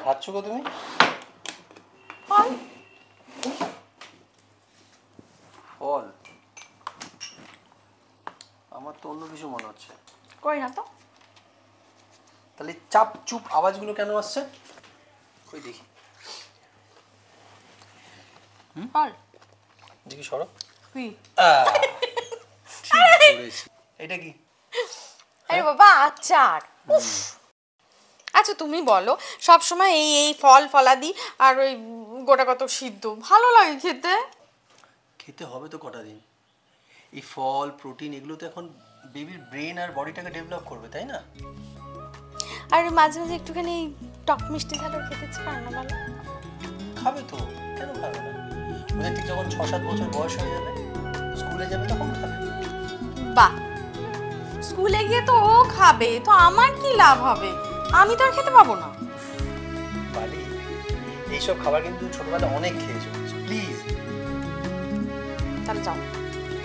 খাচ্ছ গো তুমি? ফল? আমার তো অন্য কিছু মনে হচ্ছে। কই না তো। তাহলে চাপ চুপ আওয়াজগুলো কেন আসছে? কই দেখি। ফল দেখি সরো। কি? ঠিক বলেছি। এটা কি? আরে বাবা আচার। আচ্ছা তুমি বলো, সব সময় এই এই ফল ফলাদি আর ওই গোটা কত সিদ্ধ ভালো লাগে খেতে? খেতে হবে তো কটা দিন। এই ফল প্রোটিন এগুলো তো এখন বেবির ব্রেন আর বডিটাকে ডেভেলপ করবে, তাই না? আর মাঝে মাঝে একটুখানি টক মিষ্টি ঝালও খেতে ইচ্ছে করে না বলো? খাবে তো, কেন খাবে না? ওদের ঠিক যখন 6-7 বছর বয়স হয়ে যাবে, স্কুলে যাবে, তখন খাবে। বাহ, স্কুলে গিয়ে তো ও খাবে, তো আমার কি লাভ হবে? আমি তো আর খেতে পাবো না। বালি, এইসব খাবার কিন্তু ছোটবেলায় অনেক খেয়েছো, প্লিজ। তাহলে যাও,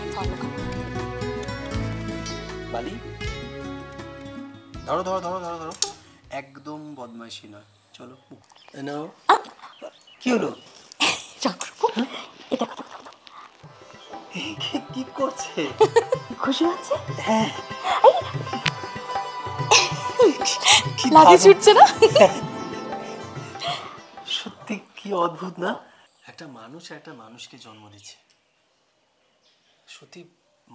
আমি ফলো খাবো। বালি, ধরো ধরো ধরো ধরো ধরো, একদম বদমাইশি নয়, চলো নাও। কি হলো? কি করছে? খুশি হচ্ছে? হ্যাঁ, লাগে ছুটছে না? সত্যি কি অদ্ভুত না? একটা মানুষ একটা মানুষকে জন্ম দিচ্ছে, সত্যি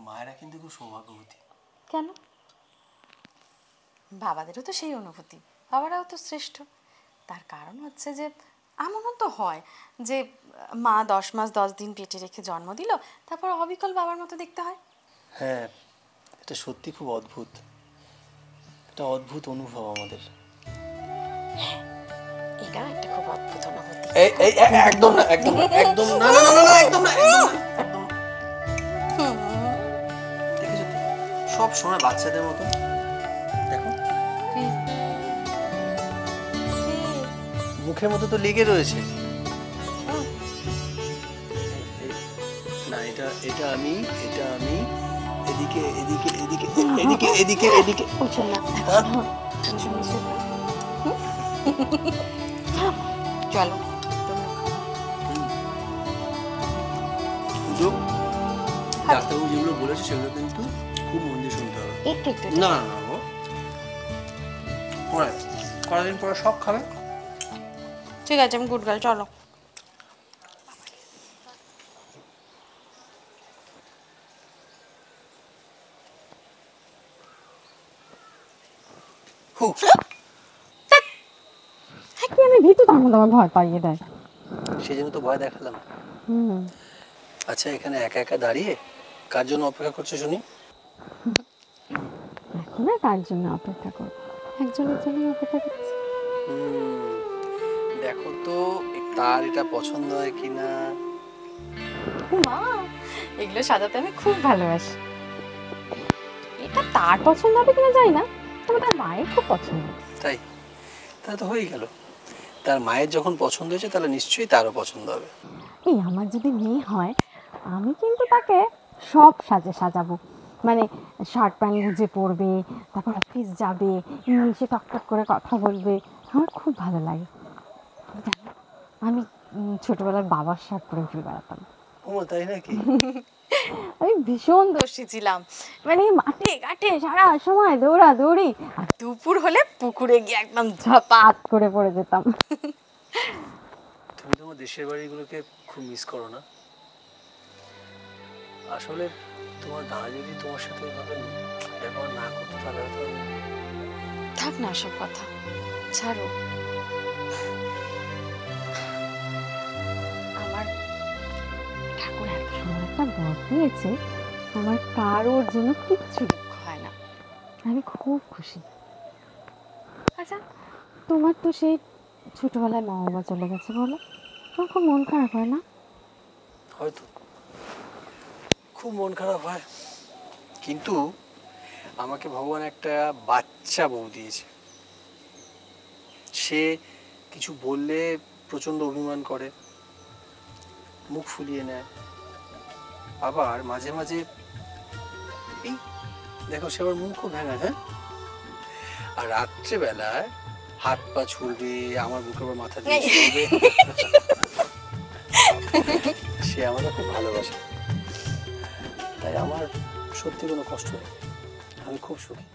মায়েরা কিন্তু খুব সৌভাগ্যবতী। কেন? বাবাদেরও তো সেই অনুভূতি, বাবারাও তো শ্রেষ্ঠ। তার কারণ হচ্ছে যে এমনও তো হয় যে মা 10 মাস 10 দিন পেটে রেখে জন্ম দিল, তারপর অবিকল বাবার মতো দেখতে হয়। হ্যাঁ, এটা সত্যি খুব অদ্ভুত, একটা অদ্ভুত অনুভব আমাদের। এটা একটা খুব অদ্ভুত অনুভূতি। এই এই একদম না, একদম না, একদম না, না না না, একদম না, একদম না। দেখেছো তো, সব সময় বাচ্চাদের মতো। দেখো মুখের মতো তো লেগে রয়েছে। না, এটা এটা আমি এদিকে এদিকে এদিকে এদিকে এদিকে এদিকে বুঝুন না। চলো কিন্তু ডাক্তারবাবু যেগুলো বলেছে সেগুলো কিন্তু খুব মন দিয়ে শুনতে হবে। একটু একটু না না না, পরে কয়েকদিন পরে সব খাবে। ঠিক আছে, আমি গুড গার্ল, চলো। আমি ভীতু, তার মধ্যে আমার ভয় পাইয়ে দেয়। সেই জন্য তো ভয় দেখালাম। আচ্ছা, এখানে একা একা দাঁড়িয়ে কার জন্য অপেক্ষা করছো শুনি? এখন আর কার জন্য অপেক্ষা করব, একজনের জন্য অপেক্ষা করছি। দেখো তো তার এটা পছন্দ হয় কিনা। মা, এগুলো সাজাতে আমি খুব ভালোবাসি। এটা তার পছন্দ হবে কিনা জানি না, তবে তার মায়ের খুব পছন্দ। তাই? তাহলে তো হয়েই গেল। তার মায়ের যখন পছন্দ হয়েছে তাহলে নিশ্চয়ই তারও পছন্দ হবে। এই আমার যদি মেয়ে হয়, আমি কিন্তু তাকে সব সাজাবো। মানে শার্ট প্যান্ট গুজে পরবে, তারপর অফিস যাবে, ইংলিশে টকটক করে কথা বলবে, আমার খুব ভালো লাগে। আমি ছোটবেলার বাবার শার্ট পরে ঘুরে বেড়াতাম। ও তাই নাকি? আমি ভীষণ দোষী ছিলাম, মানে মাঠে ঘাটে সারা সময় দৌড়াদৌড়ি, আর দুপুর হলে পুকুরে গিয়ে একদম ঝাপাত করে পড়ে যেতাম। তুমি তোমার দেশের বাড়িগুলোকে খুব মিস করো না? আসলে তোমার দাদা যদি তোমার সাথে এভাবে ব্যবহার না করতো তাহলে হয়তো। থাক না সব কথা, ছাড়ো। আমার ঠাকুর এত সুন্দর একটা বর দিয়েছে, আমার কারোর জন্য কিচ্ছু দুঃখ হয় না, আমি খুব খুশি। আচ্ছা, তোমার তো সেই ছোটবেলায় মা বাবা চলে গেছে, বলো তোমার খুব মন খারাপ হয় না? হয়তো খুব মন খারাপ হয়, কিন্তু আমাকে ভগবান একটা বাচ্চা বউ দিয়েছে। সে কিছু বললে প্রচণ্ড অভিমান করে, মুখ ফুলিয়ে নেয়, আবার মাঝে মাঝে এই দেখো সে আবার মুখও ভেঙে, হ্যাঁ। আর রাত্রেবেলায় হাত পা ছুড়বে, আমার বুকের উপর মাথা দিয়ে ছুড়বে। সে আমাকে খুব ভালোবাসে, তাই আমার সত্যি কোনো কষ্ট নেই, আমি খুব সুখী।